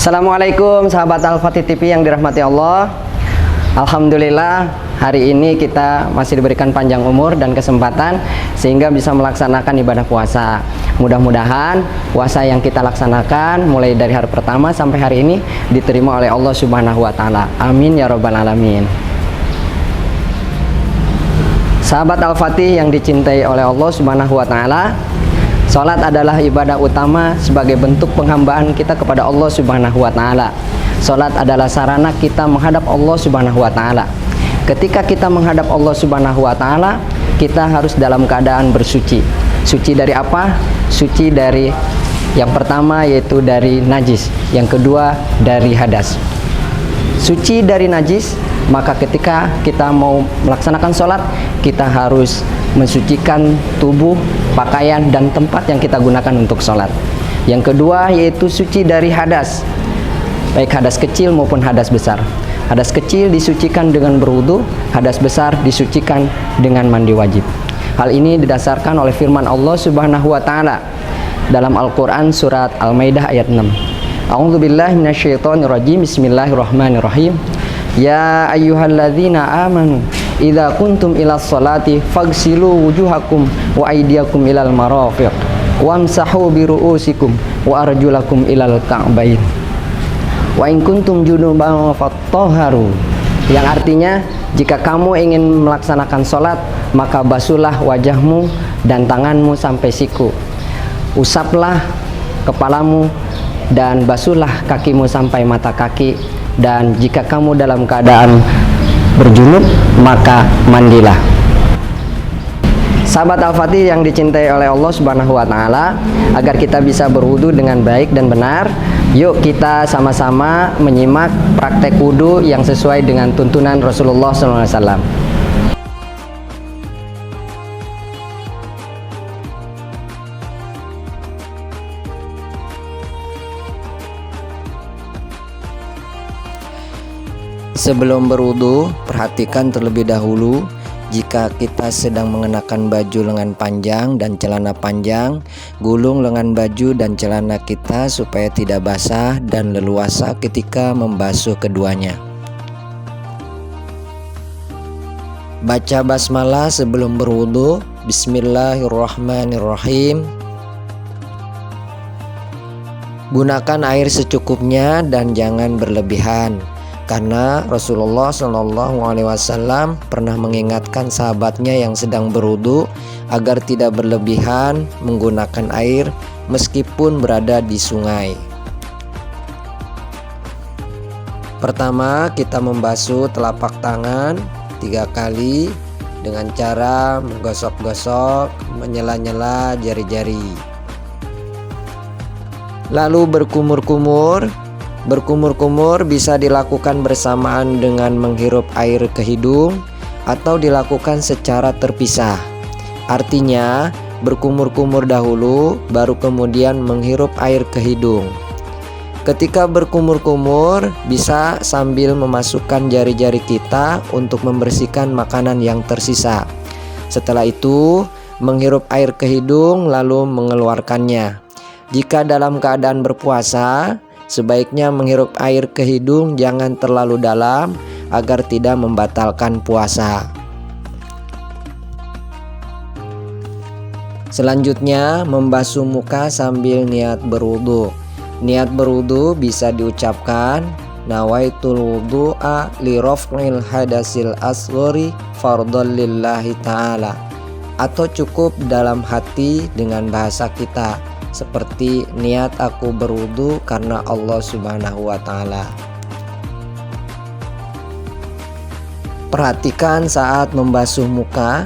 Assalamualaikum sahabat Al-Fatih TV yang dirahmati Allah. Alhamdulillah hari ini kita masih diberikan panjang umur dan kesempatan sehingga bisa melaksanakan ibadah puasa. Mudah-mudahan puasa yang kita laksanakan mulai dari hari pertama sampai hari ini diterima oleh Allah Subhanahu wa taala. Amin ya rabbal alamin. Sahabat Al-Fatih yang dicintai oleh Allah Subhanahu wa taala, salat adalah ibadah utama sebagai bentuk penghambaan kita kepada Allah Subhanahu wa taala. Salat adalah sarana kita menghadap Allah Subhanahu wa taala. Ketika kita menghadap Allah Subhanahu wa taala, kita harus dalam keadaan bersuci. Suci dari apa? Suci dari yang pertama yaitu dari najis, yang kedua dari hadas. Suci dari najis, maka ketika kita mau melaksanakan sholat, kita harus mensucikan tubuh, pakaian, dan tempat yang kita gunakan untuk sholat. Yang kedua yaitu suci dari hadas, baik hadas kecil maupun hadas besar. Hadas kecil disucikan dengan berwudu, hadas besar disucikan dengan mandi wajib. Hal ini didasarkan oleh firman Allah Subhanahu wa taala dalam Al-Qur'an surat Al-Maidah ayat 6. A'udzubillahi minasyaitonirrajim. Bismillahirrahmanirrahim. Ya ayyuhalladzina amanu idza kuntum ilas sholati faghsilu wujuhakum wa aydiyakum ilal marafiq wamsahu bi ru'usikum wa arjulakum ilal ka'bain wa in kuntum junuban fatahharu, yang artinya jika kamu ingin melaksanakan sholat maka basuhlah wajahmu dan tanganmu sampai siku, usaplah kepalamu dan basuhlah kakimu sampai mata kaki, dan jika kamu dalam keadaan berjunub maka mandilah. Sahabat Al-Fatih yang dicintai oleh Allah Subhanahu wa taala, agar kita bisa berwudu dengan baik dan benar, yuk kita sama-sama menyimak praktek wudu yang sesuai dengan tuntunan Rasulullah SAW. Sebelum berwudu, perhatikan terlebih dahulu jika kita sedang mengenakan baju lengan panjang dan celana panjang, gulung lengan baju dan celana kita supaya tidak basah dan leluasa ketika membasuh keduanya. Baca basmalah sebelum berwudu. Bismillahirrahmanirrahim. Gunakan air secukupnya dan jangan berlebihan, karena Rasulullah SAW pernah mengingatkan sahabatnya yang sedang berwudu agar tidak berlebihan menggunakan air meskipun berada di sungai. Pertama, kita membasuh telapak tangan 3 kali dengan cara menggosok-gosok, menyela-nyela jari-jari. Lalu berkumur-kumur. Berkumur-kumur bisa dilakukan bersamaan dengan menghirup air ke hidung atau dilakukan secara terpisah. Artinya, berkumur-kumur dahulu, baru kemudian menghirup air ke hidung. Ketika berkumur-kumur, bisa sambil memasukkan jari-jari kita untuk membersihkan makanan yang tersisa. Setelah itu, menghirup air ke hidung lalu mengeluarkannya. Jika dalam keadaan berpuasa, sebaiknya menghirup air ke hidung jangan terlalu dalam agar tidak membatalkan puasa. Selanjutnya, membasuh muka sambil niat berwudu. Niat berwudu bisa diucapkan nawaitul wudu'a li raf'il hadasil asghari fardhan lillahi ta'ala, atau cukup dalam hati dengan bahasa kita seperti niat aku berwudu karena Allah Subhanahu wa Ta'ala. Perhatikan saat membasuh muka.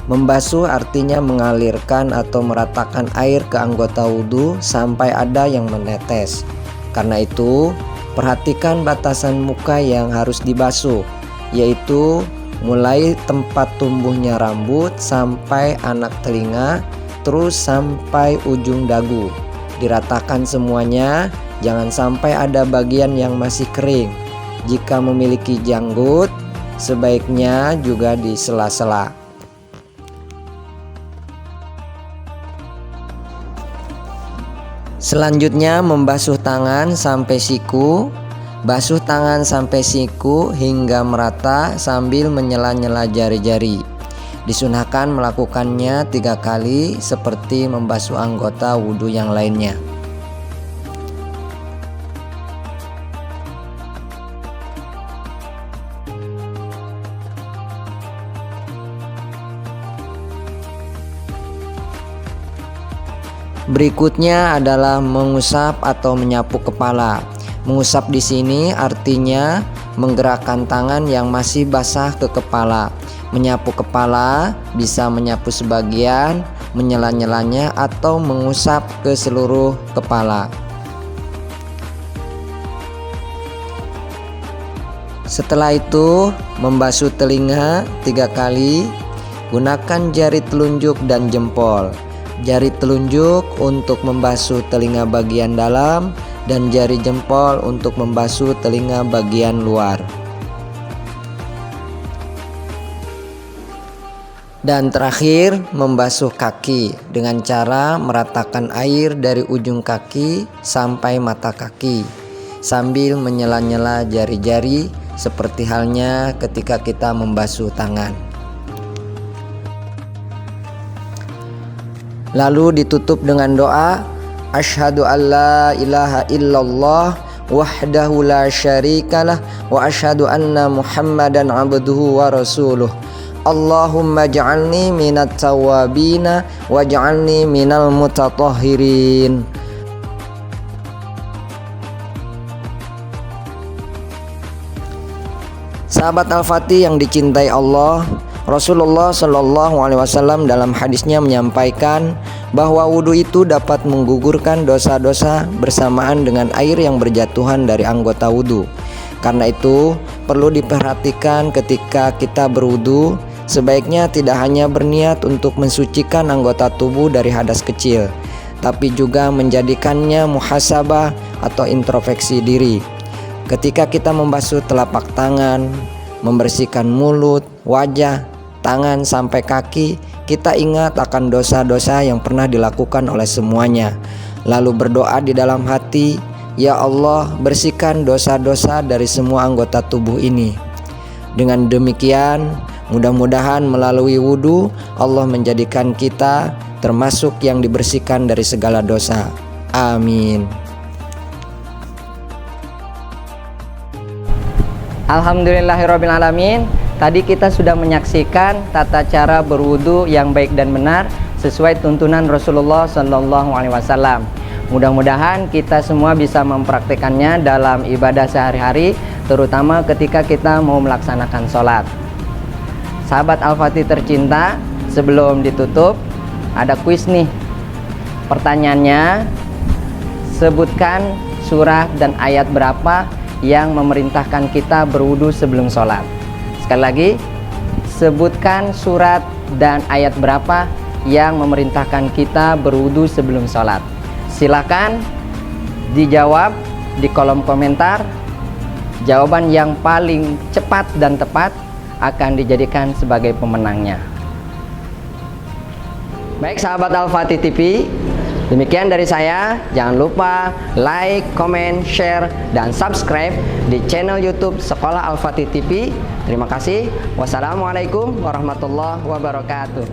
Membasuh artinya mengalirkan atau meratakan air ke anggota wudhu sampai ada yang menetes. Karena itu, perhatikan batasan muka yang harus dibasuh, yaitu mulai tempat tumbuhnya rambut sampai anak telinga, terus sampai ujung dagu. Diratakan semuanya, jangan sampai ada bagian yang masih kering. Jika memiliki janggut, sebaiknya juga di sela-sela. Selanjutnya membasuh tangan sampai siku. Basuh tangan sampai siku hingga merata sambil menyela-nyela jari-jari. Disunahkan melakukannya 3 kali seperti membasuh anggota wudhu yang lainnya. Berikutnya adalah mengusap atau menyapu kepala. Mengusap di sini artinya menggerakkan tangan yang masih basah ke kepala. Menyapu kepala bisa menyapu sebagian, menyela-nyelanya atau mengusap ke seluruh kepala. Setelah itu membasuh telinga 3 kali. Gunakan jari telunjuk dan jempol. Jari telunjuk untuk membasuh telinga bagian dalam dan jari jempol untuk membasuh telinga bagian luar. Dan terakhir membasuh kaki dengan cara meratakan air dari ujung kaki sampai mata kaki sambil menyela-nyela jari-jari seperti halnya ketika kita membasuh tangan. Lalu ditutup dengan doa, Asyhadu an la ilaha illallah wahdahu la syarikalah wa asyhadu anna Muhammadan abduhu wa rasuluh. Allahumma ja'alni minat tawabina wa ja'alni minal mutatahhirin. Sahabat Al-Fatih yang dicintai Allah, Rasulullah Shallallahu Alaihi Wasallam dalam hadisnya menyampaikan bahwa wudhu itu dapat menggugurkan dosa-dosa bersamaan dengan air yang berjatuhan dari anggota wudhu. Karena itu perlu diperhatikan ketika kita berwudhu, sebaiknya tidak hanya berniat untuk mensucikan anggota tubuh dari hadas kecil, tapi juga menjadikannya muhasabah atau introspeksi diri. Ketika kita membasuh telapak tangan, membersihkan mulut, wajah, tangan sampai kaki, kita ingat akan dosa-dosa yang pernah dilakukan oleh semuanya. Lalu berdoa di dalam hati, Ya Allah, bersihkan dosa-dosa dari semua anggota tubuh ini. Dengan demikian, mudah-mudahan melalui wudhu, Allah menjadikan kita termasuk yang dibersihkan dari segala dosa. Amin. Alhamdulillahirrabbilalamin. Tadi kita sudah menyaksikan tata cara berwudu yang baik dan benar sesuai tuntunan Rasulullah Shallallahu Alaihi Wasallam. Mudah-mudahan kita semua bisa mempraktikannya dalam ibadah sehari-hari, terutama ketika kita mau melaksanakan sholat. Sahabat Al-Fatih tercinta, sebelum ditutup ada kuis nih. Pertanyaannya, sebutkan surah dan ayat berapa yang memerintahkan kita berwudu sebelum sholat. Sekali lagi, sebutkan surat dan ayat berapa yang memerintahkan kita berwudu sebelum sholat. Silakan dijawab di kolom komentar. Jawaban yang paling cepat dan tepat akan dijadikan sebagai pemenangnya. Baik sahabat Al-Fatih TV, demikian dari saya. Jangan lupa like, comment, share, dan subscribe di channel YouTube Sekolah Al-Fatih TV. Terima kasih. Wassalamualaikum warahmatullahi wabarakatuh.